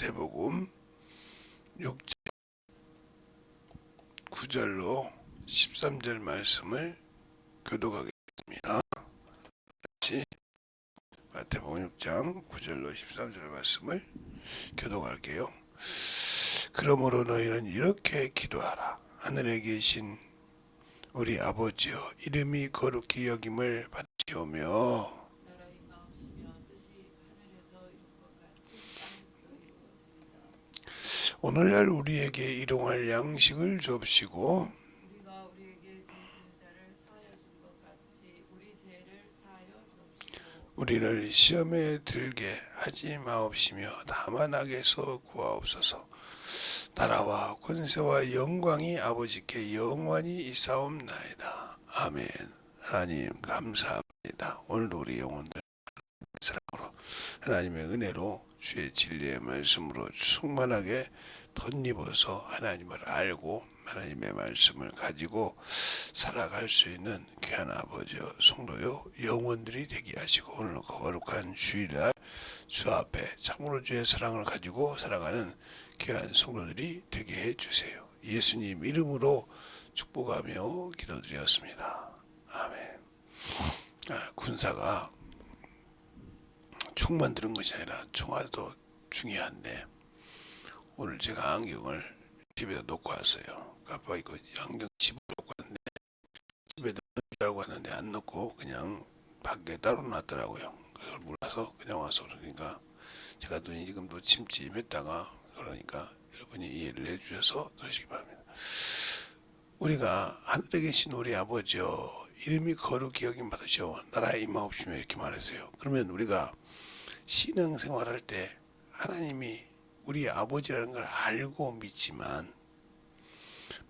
마태복음 6장 9절로 13절 말씀을 교독하겠습니다. 같이 마태복음 6장 9절로 13절 말씀을 교독할게요. 그러므로 너희는 이렇게 기도하라. 하늘에 계신 우리 아버지여, 이름이 거룩히 여김을 받으시오며 나라의 마옵시며 뜻이 하늘에서 이룬 것 같이 땅에서도 이루어지이다. 오늘날 우리에게 일용할 양식을 줍시고 우리가 우리에게 죄지은 자를 사하여 준 것 같이 우리 죄를 사하여 주옵시고 우리를 시험에 들게 하지 마옵시며 다만 악에서 구하옵소서. 나라와 권세와 영광이 아버지께 영원히 있사옵나이다. 아멘. 하나님 감사합니다. 오늘도 우리 영혼들 사랑으로 하나님의 은혜로 주의 진리의 말씀으로 충만하게 덧입어서 하나님을 알고 하나님의 말씀을 가지고 살아갈 수 있는 귀한 아버지여 성도요 영혼들이 되게 하시고 오늘 거룩한 주일날 주 앞에 참으로 주의 사랑을 가지고 살아가는 귀한 성도들이 되게 해주세요. 예수님 이름으로 축복하며 기도드렸습니다. 아멘. 군사가 총만 들은 것이 아니라 총알도 중요한데 오늘 제가 안경을 집에다 놓고 왔어요. 아빠 이거 안경 집에 놓고 왔는데 집에 넣는 줄 알고 왔는데 안 넣고 그냥 밖에 따로 놨더라고요. 그걸 몰라서 그냥 와서 그러니까 제가 눈이 지금도 침침했다가 그러니까 여러분이 이해를 해주셔서 들으시기 바랍니다. 우리가 하늘에 계신 우리 아버지여, 이름이 거룩히 여김 받으시오 나라의 임하옵시며 이렇게 말했어요. 그러면 우리가 신앙생활할 때 하나님이 우리 아버지라는 걸 알고 믿지만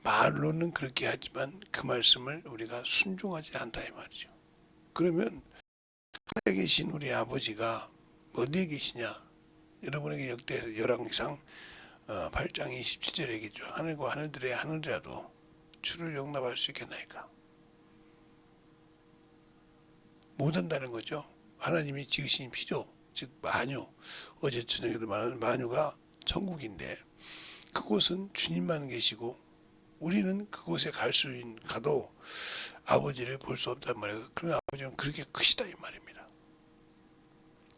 말로는 그렇게 하지만 그 말씀을 우리가 순종하지 않다 이 말이죠. 그러면 하늘에 계신 우리 아버지가 어디에 계시냐? 여러분에게 역대 열왕기상 8장 27절에 얘기죠. 하늘과 하늘들의 하늘이라도 주를 용납할 수 있겠나이까? 못한다는 거죠. 하나님이 지으신 피조, 즉 마녀, 어제 저녁에도 말하는 마녀가 천국인데 그곳은 주님만 계시고 우리는 그곳에 가도 아버지를 볼 수 없단 말이에요. 그러나 아버지는 그렇게 크시다 이 말입니다.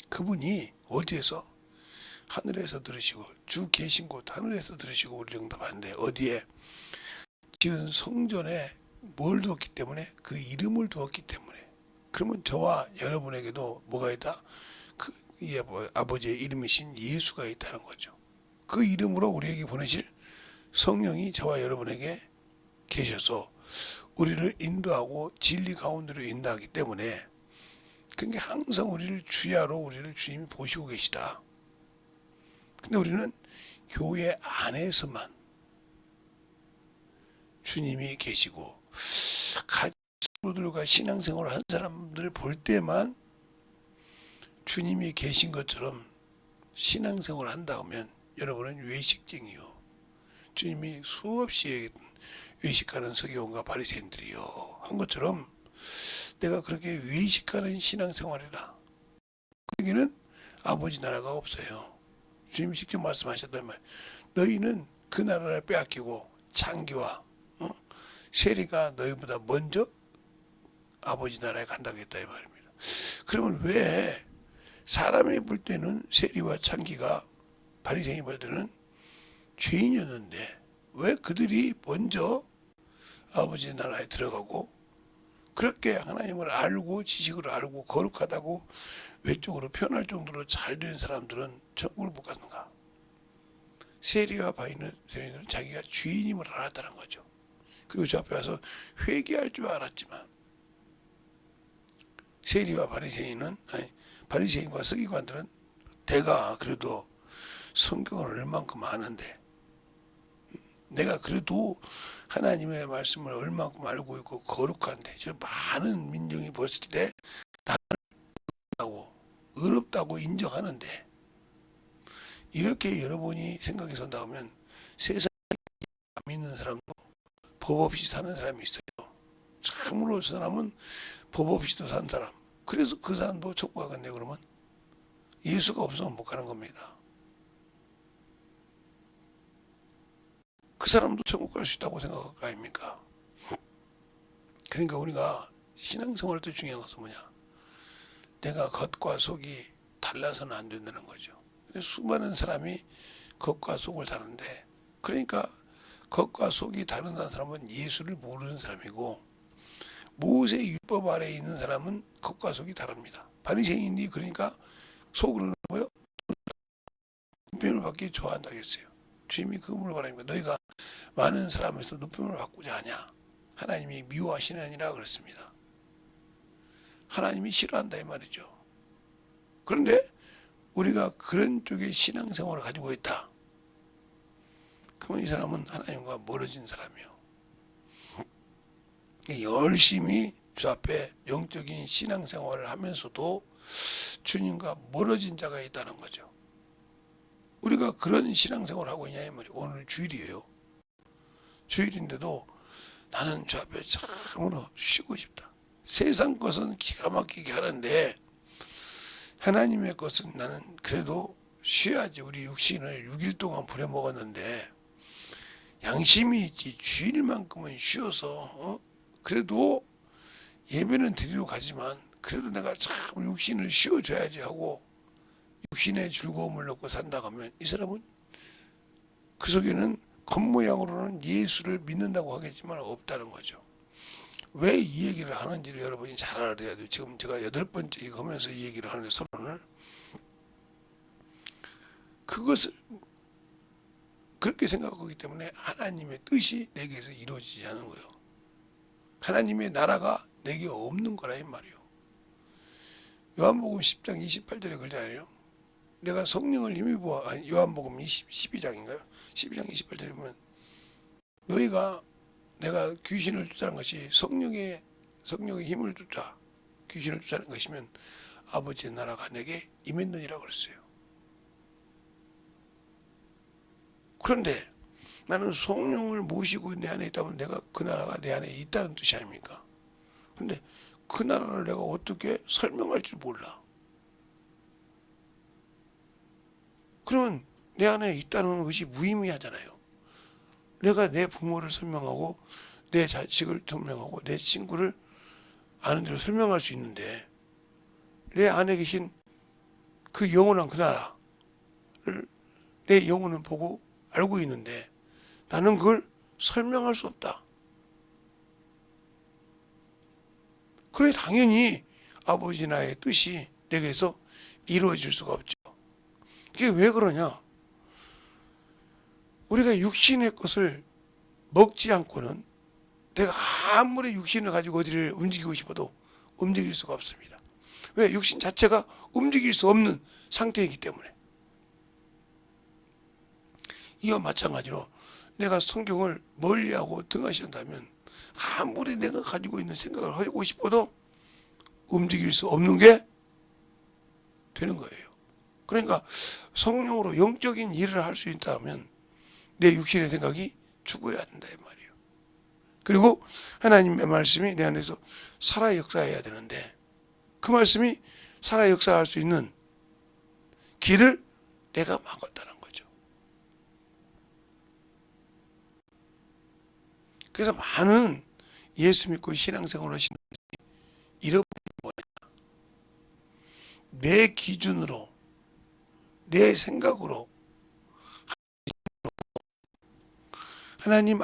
그분이 어디에서? 하늘에서 들으시고 주 계신 곳 하늘에서 들으시고 우리 응답하는데 어디에? 지은 성전에 뭘 두었기 때문에? 그 이름을 두었기 때문에. 그러면 저와 여러분에게도 뭐가 있다? 그 아버지의 이름이신 예수가 있다는 거죠. 그 이름으로 우리에게 보내실 성령이 저와 여러분에게 계셔서 우리를 인도하고 진리 가운데로 인도하기 때문에 그게 항상 우리를 주야로 우리를 주님이 보시고 계시다. 근데 우리는 교회 안에서만 주님이 계시고 가족들과 신앙생활을 한 사람들을 볼 때만 주님이 계신 것처럼 신앙생활을 한다 하면 여러분은 외식쟁이요. 주님이 수없이 외식하는 서기관과 바리새인들이요 한 것처럼 내가 그렇게 외식하는 신앙생활이라 그에게는 아버지 나라가 없어요. 주님이 직접 말씀하셨단 말. 너희는 그 나라를 빼앗기고 창기와 세리가 너희보다 먼저 아버지 나라에 간다고 했다 이 말입니다. 그러면 왜 사람이 볼 때는 세리와 창기가 바리새인이 볼 때는 죄인이었는데 왜 그들이 먼저 아버지 나라에 들어가고 그렇게 하나님을 알고 지식을 알고 거룩하다고 외적으로 표현할 정도로 잘된 사람들은 천국을 못 갔는가? 세리와 바리새인들은 자기가 죄인임을 알았다는 거죠. 그리고 저 앞에 와서 회개할 줄 알았지만 세리와 바리새인과 서기관들은 내가 그래도 성경을 얼만큼 아는데 내가 그래도 하나님의 말씀을 얼만큼 알고 있고 거룩한데 저 많은 민중이 봤을 때 나를 의롭다고 인정하는데 이렇게 여러분이 생각해서 나오면 세상에 믿는 사람도 법 없이 사는 사람이 있어요. 참으로 그 사람은 법 없이도 사는 사람. 그래서 그 사람도 천국 가겠네. 그러면 예수가 없으면 못 가는 겁니다. 그 사람도 천국 갈 수 있다고 생각할 거 아닙니까? 그러니까 우리가 신앙생활 때 중요한 것은 뭐냐? 내가 겉과 속이 달라서는 안 된다는 거죠. 수많은 사람이 겉과 속을 다른데, 그러니까 겉과 속이 다른 사람은 예수를 모르는 사람이고, 모세 율법 아래에 있는 사람은 겉과 속이 다릅니다. 바리새인이 그러니까 속으로는 뭐요? 높임을 받기 좋아한다 했어요. 주님이 그 물어보라니까 너희가 많은 사람에서 높임을 받고자 하냐? 하나님이 미워하시느니라 그랬습니다. 하나님이 싫어한다 이 말이죠. 그런데 우리가 그런 쪽의 신앙생활을 가지고 있다. 그러면 이 사람은 하나님과 멀어진 사람이요. 열심히 주 앞에 영적인 신앙생활을 하면서도 주님과 멀어진 자가 있다는 거죠. 우리가 그런 신앙생활을 하고 있냐 이 말이에요. 오늘 주일이에요. 주일인데도 나는 주 앞에 참으로 쉬고 싶다. 세상 것은 기가 막히게 하는데 하나님의 것은 나는 그래도 쉬어야지. 우리 육신을 6일 동안 부려먹었는데 양심이 있지. 주일만큼은 쉬어서 그래도 예배는 드리러 가지만 그래도 내가 참 육신을 쉬어줘야지 하고 육신의 즐거움을 넣고 산다 하면 이 사람은 그 속에는 겉모양으로는 예수를 믿는다고 하겠지만 없다는 거죠. 왜 이 얘기를 하는지를 여러분이 잘 알아야 돼요. 지금 제가 8번째 이거 하면서 이 얘기를 하는데 서론을 그것을 그렇게 생각하기 때문에 하나님의 뜻이 내게서 이루어지지 않은 거예요. 하나님의 나라가 내게 없는 거라 이 말이에요. 요한복음 10장 28절에 그러잖아요. 내가 성령을 힘입어, 아니 요한복음 12장인가요? 12장 28절에 보면 너희가 내가 귀신을 쫓아는 것이 성령의 힘을 쫓아 귀신을 쫓아는 것이면 아버지의 나라가 내게 임했느니라 그랬어요. 그런데 나는 성령을 모시고 내 안에 있다면 내가 그 나라가 내 안에 있다는 뜻이 아닙니까? 그런데 그 나라를 내가 어떻게 설명할 줄 몰라. 그러면 내 안에 있다는 것이 무의미하잖아요. 내가 내 부모를 설명하고 내 자식을 설명하고 내 친구를 아는 대로 설명할 수 있는데 내 안에 계신 그 영원한 그 나라를 내 영혼은 보고 알고 있는데 나는 그걸 설명할 수 없다. 그래 당연히 아버지 나의 뜻이 내게서 이루어질 수가 없죠. 그게 왜 그러냐? 우리가 육신의 것을 먹지 않고는 내가 아무리 육신을 가지고 어디를 움직이고 싶어도 움직일 수가 없습니다. 왜? 육신 자체가 움직일 수 없는 상태이기 때문에. 이와 마찬가지로 내가 성경을 멀리하고 등하시한다면 아무리 내가 가지고 있는 생각을 하고 싶어도 움직일 수 없는 게 되는 거예요. 그러니까 성령으로 영적인 일을 할 수 있다면 내 육신의 생각이 죽어야 된다 이 말이에요. 그리고 하나님의 말씀이 내 안에서 살아 역사해야 되는데 그 말씀이 살아 역사할 수 있는 길을 내가 막았다는 거죠. 그래서 많은 예수 믿고 신앙생활을 하시는 분들이 잃어버린 뭐냐? 내 기준으로 내 생각으로 하나님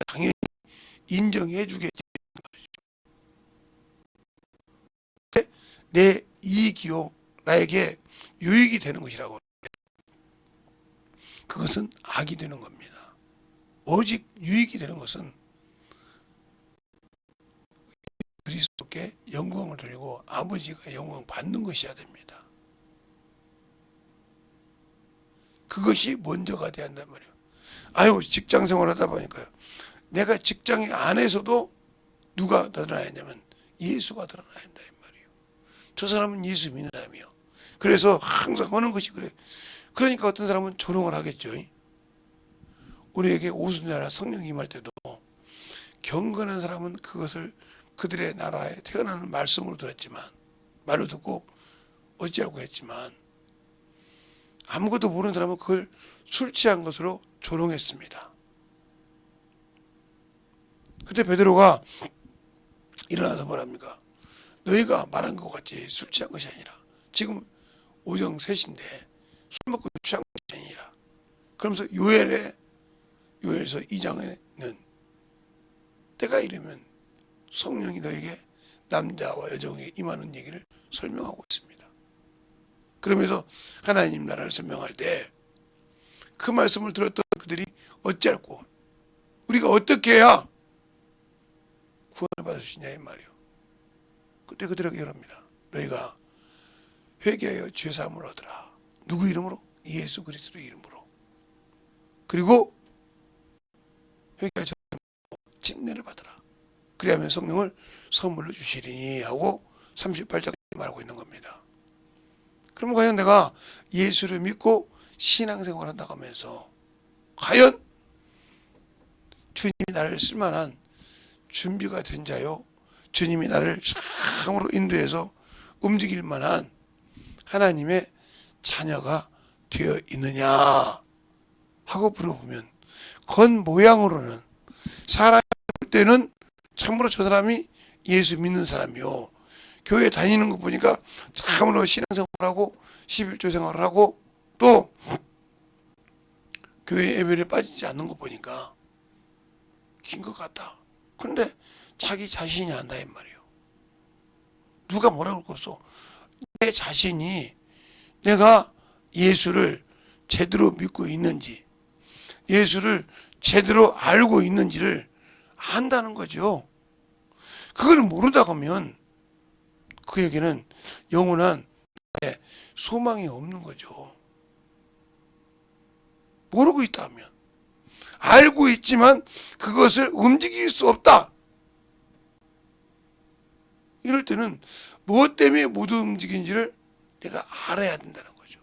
당연히 인정해 주겠지. 내 이익이요 나에게 유익이 되는 것이라고. 그것은 악이 되는 겁니다. 오직 유익이 되는 것은 그리스도께 영광을 돌리고 아버지가 영광 받는 것이어야 됩니다. 그것이 먼저가 돼야 한단 말이에요. 아유 직장 생활하다 보니까요. 내가 직장 안에서도 누가 드러나야 하냐면 예수가 드러나야 한다 이 말이에요. 저 사람은 예수 믿는 사람이요. 그래서 항상 하는 것이 그래. 그러니까 어떤 사람은 조롱을 하겠죠. 우리에게 오순절날 성령 임할 때도 경건한 사람은 그것을 그들의 나라에 태어나는 말씀으로 들었지만 말로 듣고 어찌하고 했지만 아무것도 모르는 사람은 그걸 술 취한 것으로 조롱했습니다. 그때 베드로가 일어나서 뭐랍니까? 너희가 말한 것 같이 술 취한 것이 아니라 지금 오정 3시인데 술 먹고 취한 것이 아니라 그러면서 요엘서 2장에는 때가 이르면 성령이 너에게 남자와 여종에게 임하는 얘기를 설명하고 있습니다. 그러면서 하나님 나라를 설명할 때 그 말씀을 들었던 그들이 어찌할꼬 우리가 어떻게 해야 구원을 받을 수 있냐 이 말이요. 그때 그들에게 이럽니다. 너희가 회개하여 죄사함을 얻으라. 누구 이름으로? 예수 그리스도의 이름으로. 그리고 회개하여 침례를 받으라. 그리하면 성령을 선물로 주시리니 하고 38장에 말하고 있는 겁니다. 그럼 과연 내가 예수를 믿고 신앙생활을 한다고 하면서 과연 주님이 나를 쓸만한 준비가 된 자요, 주님이 나를 참으로 인도해서 움직일 만한 하나님의 자녀가 되어 있느냐 하고 물어보면 겉모양으로는 사람이 볼 때는 참으로 저 사람이 예수 믿는 사람이요, 교회 다니는 거 보니까 참으로 신앙생활하고 11조 생활을 하고 또 교회 예배를 빠지지 않는 거 보니까 긴 것 같다. 그런데 자기 자신이 안다 이 말이에요. 누가 뭐라고 할 거 없어. 내 자신이 내가 예수를 제대로 믿고 있는지, 예수를 제대로 알고 있는지를 안다는 거죠. 그걸 모르다 보면 그에게는 영원한 소망이 없는 거죠. 모르고 있다면, 알고 있지만 그것을 움직일 수 없다. 이럴 때는 무엇 때문에 못 움직인지를 내가 알아야 된다는 거죠.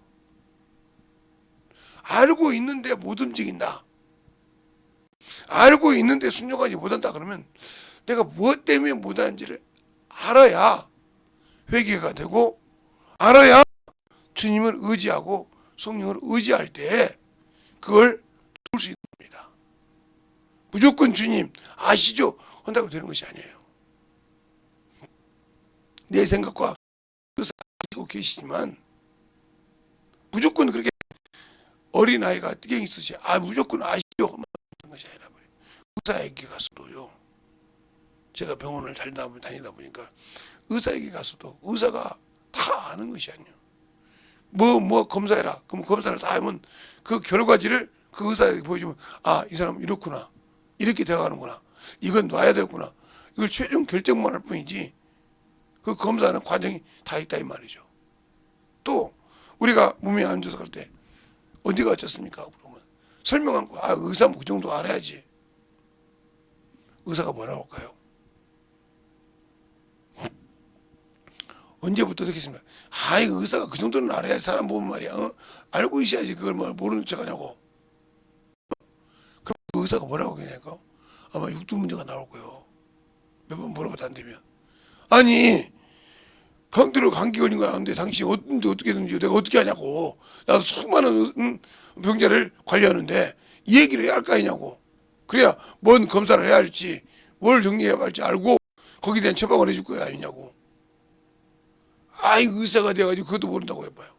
알고 있는데 못 움직인다. 알고 있는데 순종하지 못한다 그러면 내가 무엇 때문에 못하는지를 알아야 회개가 되고, 알아야 주님을 의지하고 성령을 의지할 때 그걸 도울 수 있는 겁니다. 무조건 주님 아시죠? 한다고 되는 것이 아니에요. 내 생각과 뜻을 아시고 계시지만 무조건 그렇게 어린아이가 땡이 있듯이 무조건 아시죠? 하는 것이 아니라 말이에요. 의사에게 가서도요, 제가 병원을 다니다 보니까 의사에게 가서도 의사가 다 아는 것이 아니에요. 뭐 검사해라. 그럼 검사를 다 하면 그 결과지를 그 의사에게 보여주면 이 사람은 이렇구나. 이렇게 돼가는구나. 이건 놔야 되구나. 이걸 최종 결정만 할 뿐이지 그 검사하는 과정이 다 있다 이 말이죠. 또 우리가 몸이 안 좋아서 갈 때 어디가 어쩌습니까? 그러면 설명한 거 의사 뭐 그 정도 알아야지. 의사가 뭐라고 할까요? 언제부터 듣겠습니까? 이거 의사가 그 정도는 알아야지 사람 보면 말이야. 알고 있어야지 그걸 뭐 모르는 척 하냐고. 그럼 그 의사가 뭐라고 하냐니까? 아마 육두 문제가 나올 거예요. 몇 번 물어봐도 안 되면. 아니 강제로 감기 걸린 거 아는데 당신이 어떻게 했는지 내가 어떻게 하냐고. 나도 수많은 병자를 관리하는데 이 얘기를 해야 할 거 아니냐고. 그래야 뭔 검사를 해야 할지 뭘 정리해야 할지 알고 거기에 대한 처방을 해줄 거야 아니냐고. 의사가 돼가지고 그것도 모른다고 해봐요.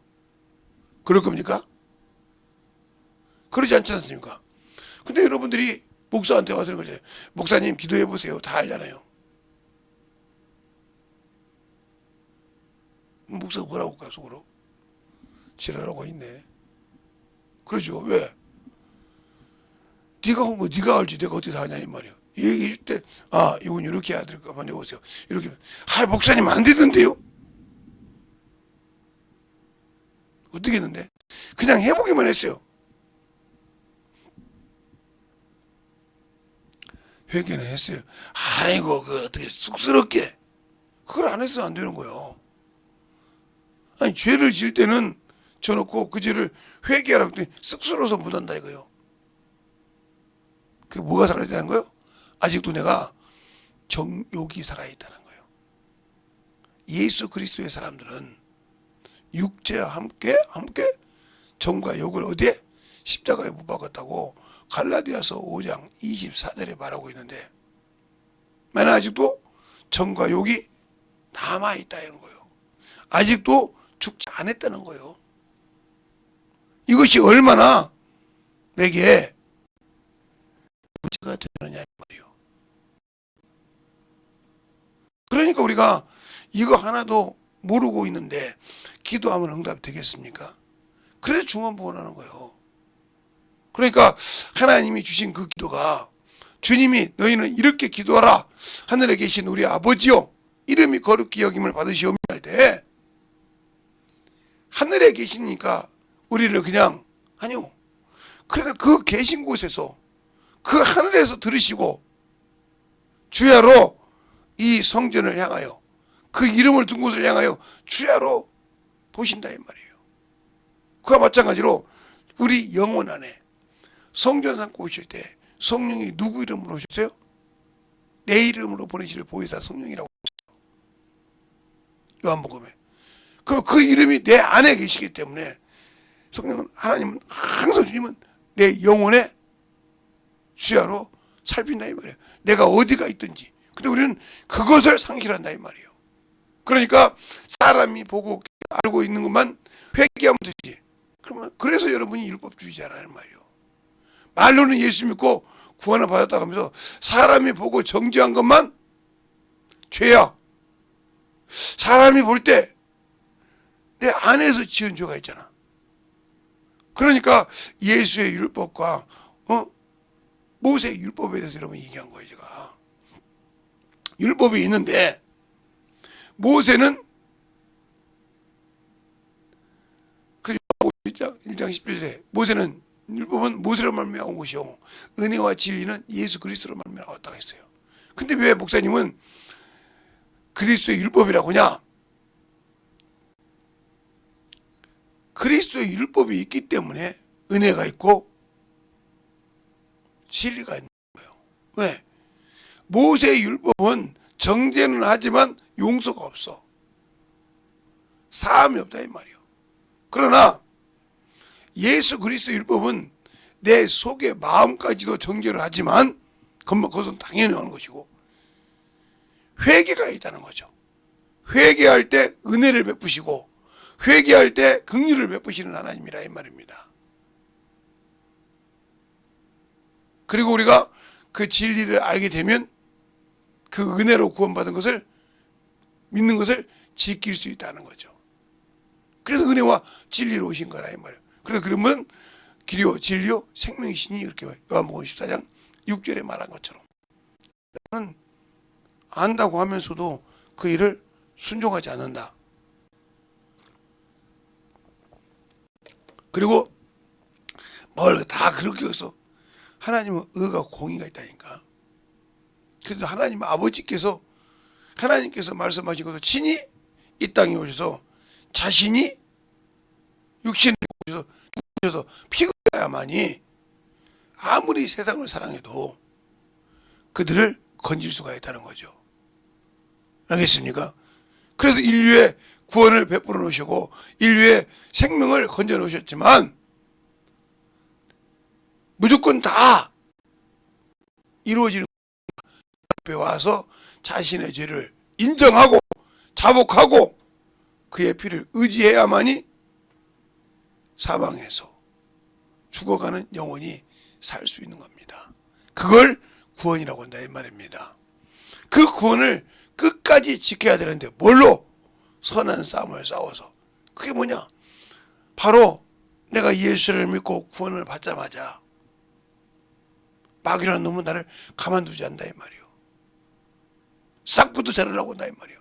그럴 겁니까? 그러지 않지 않습니까? 근데 여러분들이 목사한테 와서 그러잖아요. 목사님 기도해보세요. 다 알잖아요. 목사가 뭐라고 할까 속으로? 지랄하고 있네. 그러죠. 왜? 네가 한 거 네가 알지 내가 어떻게 다 하냐 이 말이야. 얘기해 줄 때 이건 이렇게 해야 될까 한번 해보세요. 이렇게. 목사님 안 되던데요? 어떻게 했는데? 그냥 해보기만 했어요. 회개는 했어요. 그 어떻게 쑥스럽게. 그걸 안 해서 안 되는 거예요. 죄를 지을 때는 쳐놓고 그 죄를 회개하라고 했더니 쑥스러워서 못한다 이거요. 그게 뭐가 살아있다는 거예요? 아직도 내가 정욕이 살아있다는 거예요. 예수 그리스도의 사람들은 육체와 함께 정과 욕을 어디에? 십자가에 못 박았다고 갈라디아서 5장 24절에 말하고 있는데 만약 아직도 정과 욕이 남아있다 이런 거예요. 아직도 죽지 않았다는 거예요. 이것이 얼마나 내게 문제가 되느냐 이 말이에요. 그러니까 우리가 이거 하나도 모르고 있는데 기도하면 응답 되겠습니까? 그래서 중언부언하는 거예요. 그러니까 하나님이 주신 그 기도가 주님이 너희는 이렇게 기도하라 하늘에 계신 우리 아버지요 이름이 거룩히 여김을 받으시오며 할 때 하늘에 계시니까 우리를 그냥 아니요. 그래서 그 계신 곳에서 그 하늘에서 들으시고 주야로 이 성전을 향하여 그 이름을 둔 곳을 향하여 주야로 보신다 이 말이에요. 그와 마찬가지로 우리 영혼 안에 성전 삼고 오실 때 성령이 누구 이름으로 오셨어요? 내 이름으로 보내시를 보혜사 성령이라고 했어요. 요한복음에. 그럼 그 이름이 내 안에 계시기 때문에 성령은 하나님은 항상 주님은 내 영혼의 주야로 살핀다 이 말이에요. 내가 어디가 있든지. 근데 우리는 그것을 상실한다 이 말이에요. 그러니까 사람이 보고 알고 있는 것만 회개하면 되지. 그러면 그래서 여러분이 율법주의자라는 말이에요. 말로는 예수 믿고 구원을 받았다고 하면서 사람이 보고 정죄한 것만 죄야. 사람이 볼 때 내 안에서 지은 죄가 있잖아. 그러니까 예수의 율법과 모세의 율법에 대해서 여러분 얘기한 거예요. 제가 율법이 있는데 모세는 그 1장 11절에 모세는 율법은 모세로 말미암아 온 것이요 은혜와 진리는 예수 그리스도로 말미암아 왔다고 했어요. 근데 왜 목사님은 그리스도의 율법이라고 하냐? 그리스도의 율법이 있기 때문에 은혜가 있고 진리가 있는 거예요. 왜? 모세의 율법은 정죄는 하지만 용서가 없어. 사함이 없다 이 말이에요. 그러나 예수 그리스도의 율법은 내 속의 마음까지도 정죄를 하지만 그것은 당연히 하는 것이고 회개가 있다는 거죠. 회개할 때 은혜를 베푸시고 회개할 때 긍휼을 베푸시는 하나님이라 이 말입니다. 그리고 우리가 그 진리를 알게 되면 그 은혜로 구원받은 것을 믿는 것을 지킬 수 있다는 거죠. 그래서 은혜와 진리로 오신 거라 이 말이에요. 그래서 그러면 길이요 진리요 생명이시니 이렇게 요한복음 14장 6절에 말한 것처럼 나는 안다고 하면서도 그 일을 순종하지 않는다. 그리고 뭘 다 그렇게 해서 하나님은 의가 공의가 있다니까. 그래서 하나님 아버지께서 하나님께서 말씀하신 것도 친히 이 땅에 오셔서 자신이 육신을 오셔서 피가 야만이 아무리 세상을 사랑해도 그들을 건질 수가 있다는 거죠. 알겠습니까? 그래서 인류의 구원을 베풀어 놓으시고 인류의 생명을 건져 놓으셨지만 무조건 다 이루어지는 앞에 와서 자신의 죄를 인정하고 자복하고 그의 피를 의지해야만이 사망해서 죽어가는 영혼이 살 수 있는 겁니다. 그걸 구원이라고 한다 이 말입니다. 그 구원을 끝까지 지켜야 되는데 뭘로? 선한 싸움을 싸워서. 그게 뭐냐? 바로 내가 예수를 믿고 구원을 받자마자 마귀라는 놈은 나를 가만두지 않는다 이 말이에요. 싹부터 자르려고 한다 이 말이에요.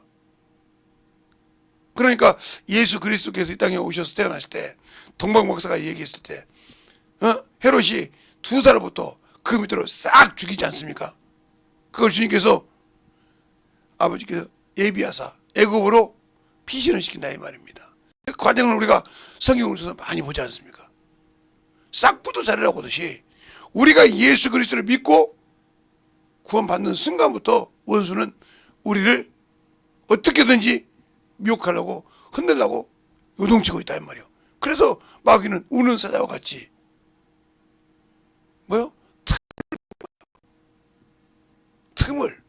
그러니까 예수 그리스도께서 이 땅에 오셔서 태어났을 때 동방 박사가 얘기했을 때 헤롯이 2살부터 그 밑으로 싹 죽이지 않습니까? 그걸 주님께서 아버지께서 예비하사 애굽으로 피신을 시킨다 이 말입니다. 그 과정을 우리가 성경을 통해서 많이 보지 않습니까? 싹부터 자르라고 하듯이 우리가 예수 그리스도를 믿고 구원받는 순간부터 원수는 우리를 어떻게든지 미혹하려고 흔들려고 요동치고 있다 이 말이에요. 그래서 마귀는 우는 사자와 같이 뭐요? 틈을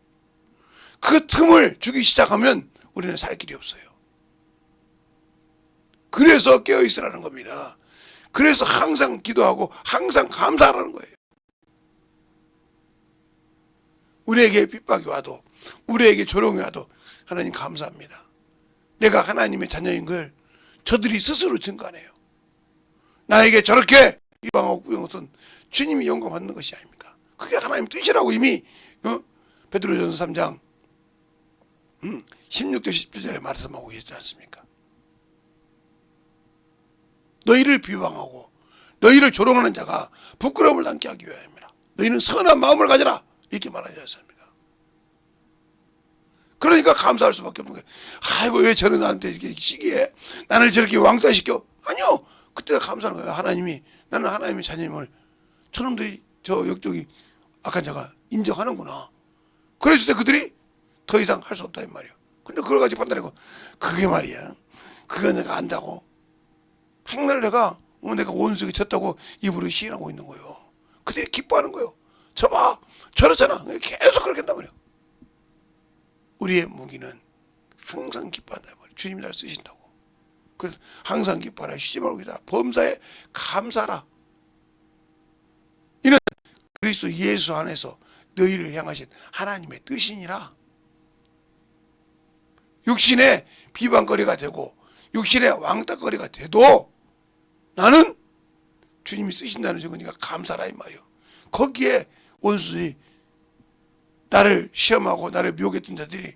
그 틈을 주기 시작하면 우리는 살 길이 없어요. 그래서 깨어있으라는 겁니다. 그래서 항상 기도하고 항상 감사하라는 거예요. 우리에게 핍박이 와도, 우리에게 조롱이 와도 하나님 감사합니다. 내가 하나님의 자녀인 걸 저들이 스스로 증거하네요. 나에게 저렇게 비방하고 꾸는 것은 주님이 영광받는 것이 아닙니까? 그게 하나님 뜻이라고 이미 베드로전서 3장 16절 17절에 말씀하고 계시지 않습니까? 너희를 비방하고 너희를 조롱하는 자가 부끄러움을 남게 하기 위함이라. 너희는 선한 마음을 가져라. 이렇게 말하지 않습니까? 그러니까 감사할 수밖에 없는 거예요. 아이고 왜 저는 나한테 이렇게 시기해? 나를 저렇게 왕따시켜? 아니요. 그때 감사하는 거예요. 하나님이, 나는 하나님의 자녀임을 저놈들이, 저 역적이 악한 자가 인정하는구나. 그랬을 때 그들이 더 이상 할 수 없다 이 말이에요. 근데 그걸 가지고 판단하고, 그게 말이야, 그거 내가 안다고 백날 내가 원수에게 졌다고 입으로 시인하고 있는 거예요. 그들이 기뻐하는 거예요. 저봐 저렇잖아. 계속 그렇게 한단 말이에요. 우리의 무기는 항상 기뻐한다 말이에요. 주님이 날 쓰신다고. 그래서 항상 기뻐하라. 쉬지 말고 기다라. 범사에 감사하라. 이는 그리스도 예수 안에서 너희를 향하신 하나님의 뜻이니라. 육신의 비방거리가 되고 육신의 왕따거리가 돼도 나는 주님이 쓰신다는 증거니까 감사라 이 말이요. 거기에 원수들이 나를 시험하고 나를 미혹했던 자들이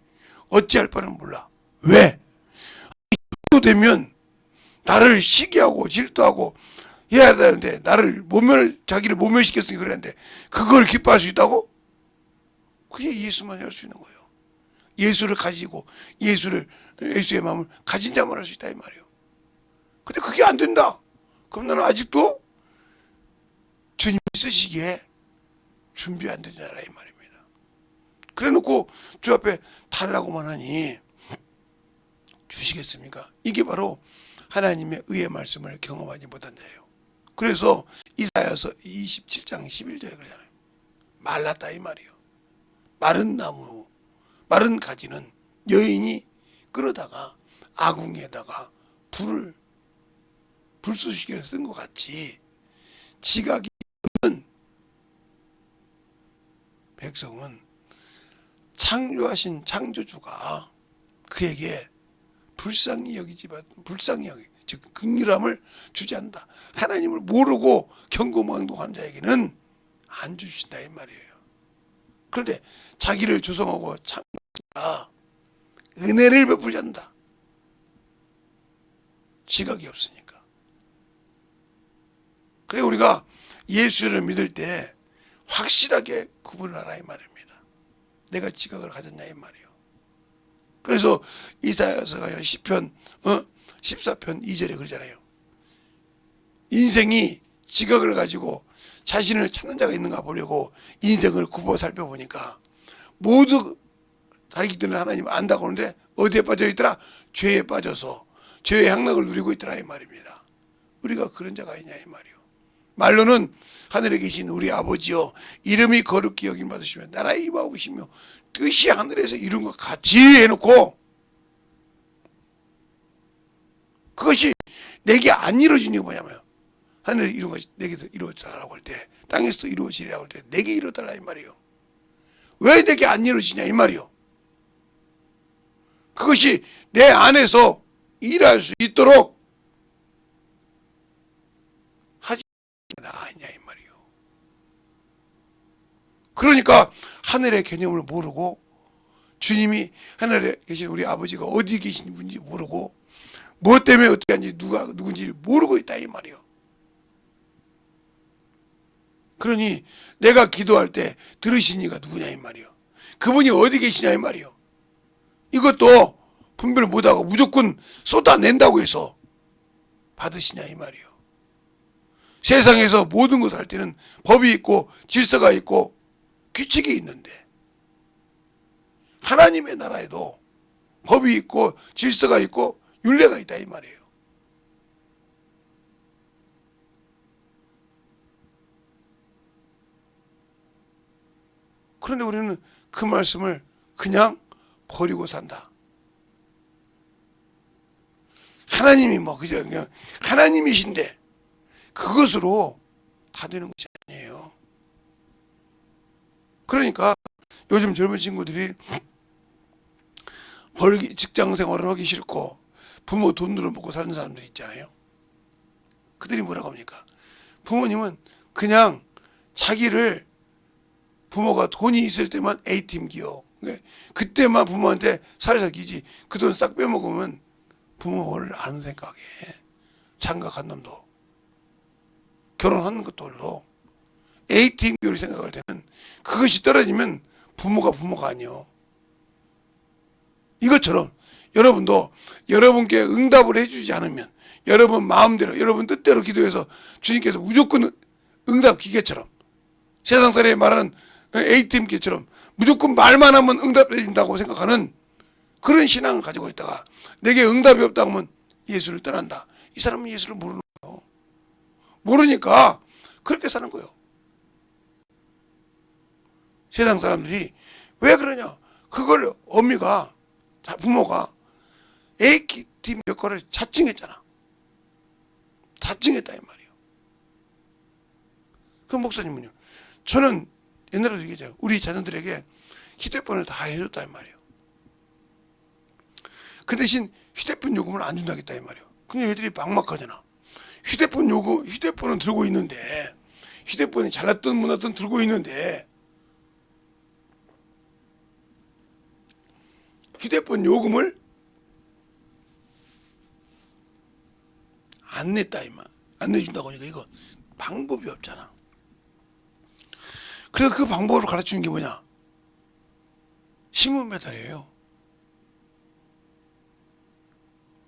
어찌할 바는 몰라. 왜? 또 되면 나를 시기하고 질투하고 해야 되는데, 나를 자기를 모멸시켰으니 그랬는데 그걸 기뻐할 수 있다고? 그게 예수만이 할 수 있는 거예요. 예수를 가지고 예수의 마음을 가진 자만 할 수 있다 이 말이에요. 근데 그게 안 된다. 그럼 나는 아직도 주님이 쓰시기에 준비 안 된 자라 이 말입니다. 그래 놓고 주 앞에 달라고만 하니 주시겠습니까? 이게 바로 하나님의 의의 말씀을 경험하지 못한 자예요. 그래서 이사야서 27장 11절에 그러잖아요. 말랐다 이 말이에요. 마른 나무, 마른 가지는 여인이 끌어다가 아궁이에다가 불쏘시개를 쓴 것 같이 지각이 없는 백성은 창조하신 창조주가 그에게 불쌍히 여기지, 즉 긍휼함을 주지 않는다. 하나님을 모르고 경고망동하는 자에게는 안 주신다 이 말이에요. 그런데 자기를 조성하고 창조하시다 은혜를 베풀지 않는다. 지각이 없으니까. 그래 우리가 예수를 믿을 때 확실하게 구분하라 이 말입니다. 내가 지각을 가졌냐 이 말이에요. 그래서 이사야서가 아니라 시편 14편 2절에 그러잖아요. 인생이 지각을 가지고 자신을 찾는 자가 있는가 보려고 인생을 굽어 살펴보니까 모두 자기들은 하나님 안다고 하는데 어디에 빠져 있더라? 죄에 빠져서 죄의 향락을 누리고 있더라 이 말입니다. 우리가 그런 자가 있냐 이 말이요. 말로는 하늘에 계신 우리 아버지여 이름이 거룩히 여김 받으시며 나라에 임하고 계시며 뜻이 하늘에서 이룬 것 같이 해놓고 그것이 내게 안 이루어지는 게 뭐냐면 하늘에 이룬 것이 내게도 이루어져라고 할 때 땅에서도 이루어지리라고 할 때 내게 이루어달라 이 말이요. 왜 내게 안 이루어지냐 이 말이요. 그것이 내 안에서 일할 수 있도록 하지 않냐 이 말이요. 그러니까 하늘의 개념을 모르고 주님이 하늘에 계신 우리 아버지가 어디 계신 분인지 모르고 무엇 때문에 어떻게 하는지 누군지 모르고 있다 이 말이요. 그러니 내가 기도할 때 들으신 이가 누구냐 이 말이요. 그분이 어디 계시냐 이 말이요. 이것도 분별을 못하고 무조건 쏟아낸다고 해서 받으시냐 이 말이요. 세상에서 모든 것을 할 때는 법이 있고 질서가 있고 규칙이 있는데 하나님의 나라에도 법이 있고 질서가 있고 율례가 있다 이 말이에요. 그런데 우리는 그 말씀을 그냥 버리고 산다. 하나님이 뭐 그저 그냥 하나님이신데 그것으로 다 되는 것이 아니에요. 그러니까 요즘 젊은 친구들이 직장 생활을 하기 싫고 부모 돈으로 먹고 사는 사람들 있잖아요. 그들이 뭐라고 합니까? 부모님은 그냥 자기를 부모가 돈이 있을 때만 A팀 기억, 그때만 부모한테 살살 기지, 그 돈 싹 빼먹으면 부모를 아는 생각에 장가간 놈도 결혼하는 것들도 A팀 기업을 생각할 때는 그것이 떨어지면 부모가 아니요. 이것처럼 여러분도 여러분께 응답을 해주지 않으면 여러분 마음대로 여러분 뜻대로 기도해서 주님께서 무조건 응답 기계처럼 세상 사람이 말하는 A팀 기계처럼 무조건 말만 하면 응답해 준다고 생각하는 그런 신앙을 가지고 있다가 내게 응답이 없다고 하면 예수를 떠난다. 이 사람은 예수를 모르는 거예요. 모르니까 그렇게 사는 거예요. 세상 사람들이 왜 그러냐? 그걸 어미가 부모가 A팀 역할을 자칭했잖아. 자칭했다 이 말이에요. 그 목사님은요. 저는 옛날에도 얘기했잖아요. 우리 자녀들에게 휴대폰을 다 해줬다 이 말이에요. 그 대신 휴대폰 요금을 안 준다겠다 이 말이에요. 근데 애들이 막막하잖아. 휴대폰은 들고 있는데 휴대폰이 잘났든 못났든 들고 있는데 휴대폰 요금을 안 냈다 이 말. 안 내준다고 하니까 이거 방법이 없잖아. 그래서 그 방법을 가르치는 게 뭐냐? 신문 배달이에요.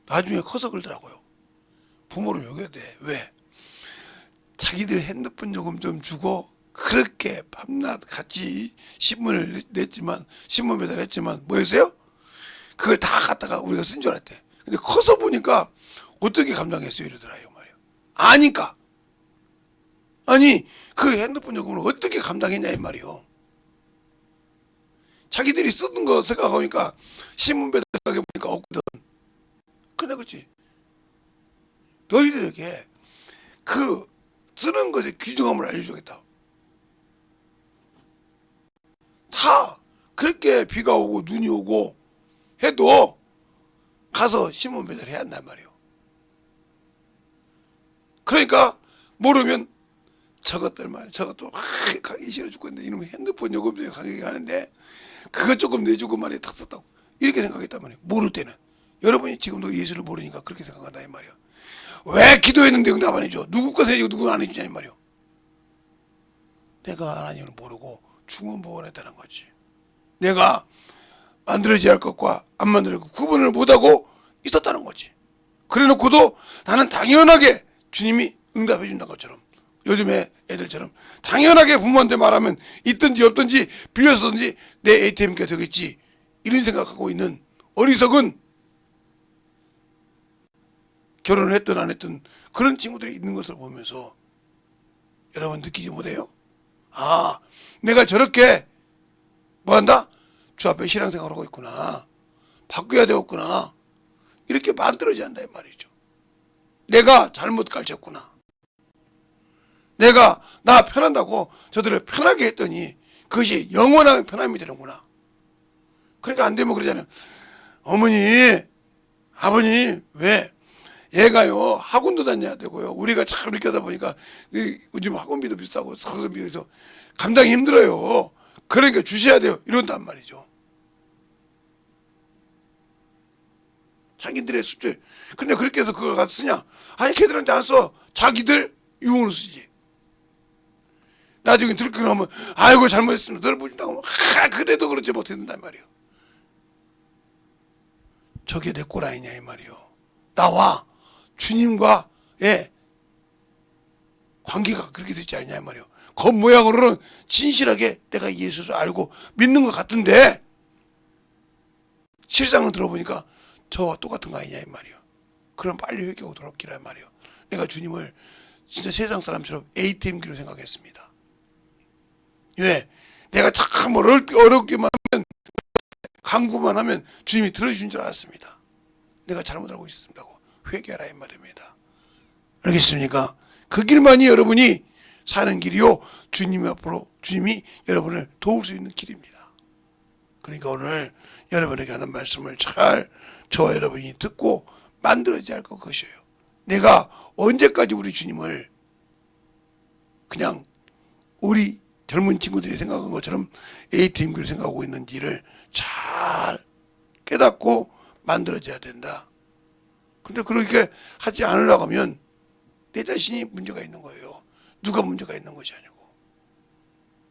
나중에 커서 그러더라고요. 부모를 욕해야 돼. 왜? 자기들 핸드폰 요금 좀 주고 그렇게 밤낮 같이 신문 배달했지만 뭐였어요? 그걸 다 갖다가 우리가 쓴 줄 알았대. 근데 커서 보니까 어떻게 감당했어요? 이러더라요 말이에요. 아니까. 아니 그 핸드폰 요금을 어떻게 감당했냐 이 말이요. 자기들이 쓰던 거 생각하니까 신문 배달하게 보니까 없거든. 그래 그렇지. 너희들에게 그 쓰는 것의 귀중함을 알려주겠다. 다 그렇게 비가 오고 눈이 오고 해도 가서 신문 배달해야 한단 말이에요. 그러니까 모르면 저것들 말이야. 저것도 가기 싫어 죽겠는데 이놈의 핸드폰 요금 때문에 가격이 하는데 그것 조금 내주고 말이야 탁 썼다고 이렇게 생각했단 말이에요. 모를 때는. 여러분이 지금도 예수를 모르니까 그렇게 생각한다 이 말이야. 왜 기도했는데 응답 안 해줘? 누구 것을 해주고 누구는 안 해주냐 이 말이야. 내가 하나님을 모르고 중언부언했다는 거지. 내가 만들어져야 할 것과 안 만들어질 것 구분을 못하고 있었다는 거지. 그래놓고도 나는 당연하게 주님이 응답해 준다는 것처럼 요즘에 애들처럼 당연하게 부모한테 말하면 있든지 없든지 빌려서든지 내 ATM기가 되겠지 이런 생각하고 있는 어리석은 결혼을 했든 안 했든 그런 친구들이 있는 것을 보면서 여러분 느끼지 못해요? 아, 내가 저렇게 뭐한다? 주 앞에 신앙생활을 하고 있구나. 바뀌어야 되겠구나. 이렇게 만들어져야 한다 이 말이죠. 내가 잘못 가르쳤구나. 내가 나 편한다고 저들을 편하게 했더니 그것이 영원한 편함이 되는구나. 그러니까 안 되면 그러잖아요. 어머니, 아버님 왜? 얘가요 학원도 다녀야 되고요. 우리가 참 이렇게 하다 보니까 요즘 학원비도 비싸고 학원비에서 감당이 힘들어요. 그러니까 주셔야 돼요. 이런단 말이죠. 자기들의 숙제. 근데 그렇게 해서 그걸 가서 쓰냐? 아니 걔들한테 안 써. 자기들 유흥으로 쓰지. 나중에 들키고 나면 아이고 잘못했습니다. 너를 보신다고 하면 그래도 그렇지 못했단 말이에요. 저게 내 꼴 아니냐 이 말이에요. 나와 주님과의 관계가 그렇게 되지 않냐 이 말이에요. 겉모양으로는 진실하게 내가 예수를 알고 믿는 것 같은데 실상을 들어보니까 저와 똑같은 거 아니냐 이 말이에요. 그럼 빨리 회개하고 돌아오기라 이 말이에요. 내가 주님을 진짜 세상 사람처럼 ATM기로 생각했습니다. 왜? 내가 참 어렵게만 하면 간구만 하면 주님이 들어주신 줄 알았습니다. 내가 잘못 알고 있었다고 회개하라 이 말입니다. 알겠습니까? 그 길만이 여러분이 사는 길이요, 주님 앞으로 주님이 여러분을 도울 수 있는 길입니다. 그러니까 오늘 여러분에게 하는 말씀을 잘 저와 여러분이 듣고 만들어져야 할 것이에요. 내가 언제까지 우리 주님을 그냥 우리 젊은 친구들이 생각한 것처럼 ATM기를 생각하고 있는지를 잘 깨닫고 만들어져야 된다. 근데 그렇게 하지 않으려고 하면 내 자신이 문제가 있는 거예요. 누가 문제가 있는 것이 아니고.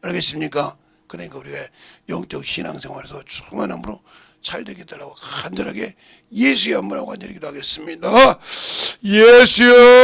알겠습니까? 그러니까 우리가 영적 신앙생활에서 충만함으로 잘 되게 달라고 간절하게 예수의 한번하고 간절히 기도하겠습니다. 예수여!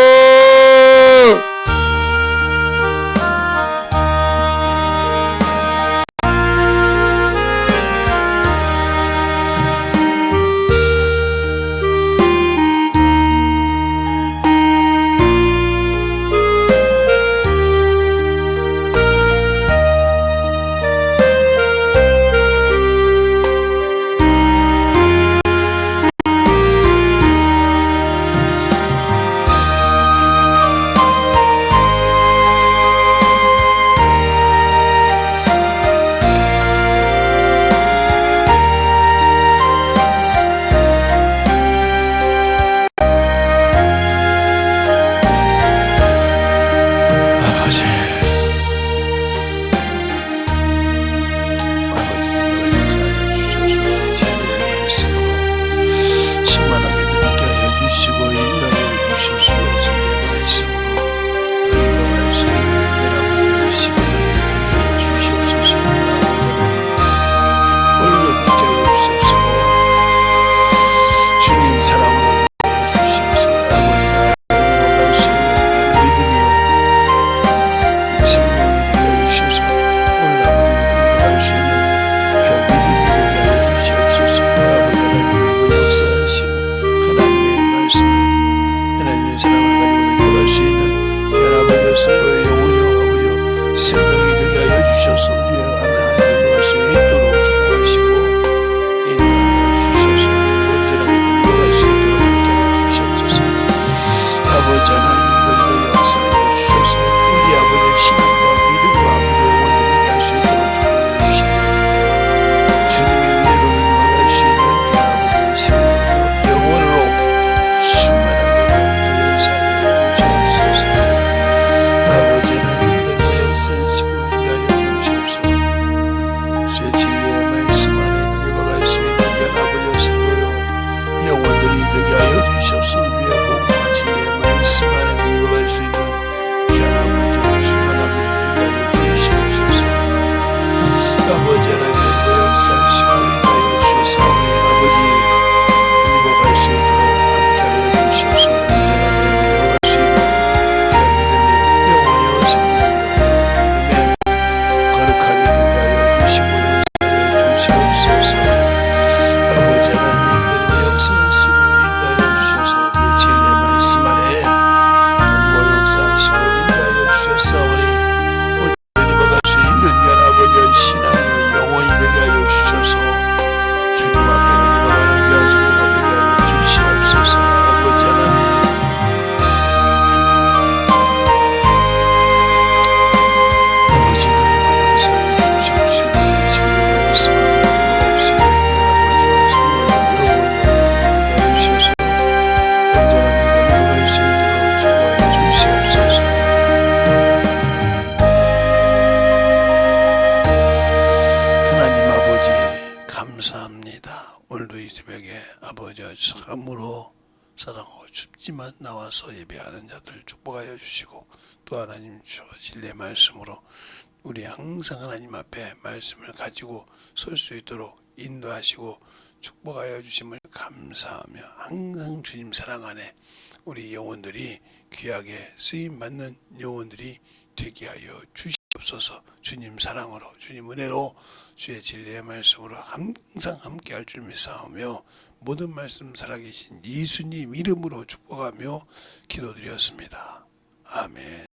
참으로 사랑하고 춥지만 나와서 예배하는 자들 축복하여 주시고, 또 하나님 저 진리의 말씀으로 우리 항상 하나님 앞에 말씀을 가지고 설 수 있도록 인도하시고 축복하여 주심을 감사하며, 항상 주님 사랑 안에 우리 영혼들이 귀하게 쓰임받는 영혼들이 되게 하여 주시옵소서. 주님 사랑으로, 주님 은혜로, 주의 진리의 말씀으로 항상 함께할 줄 믿사오며 모든 말씀 살아계신 예수님 이름으로 축복하며 기도드렸습니다. 아멘.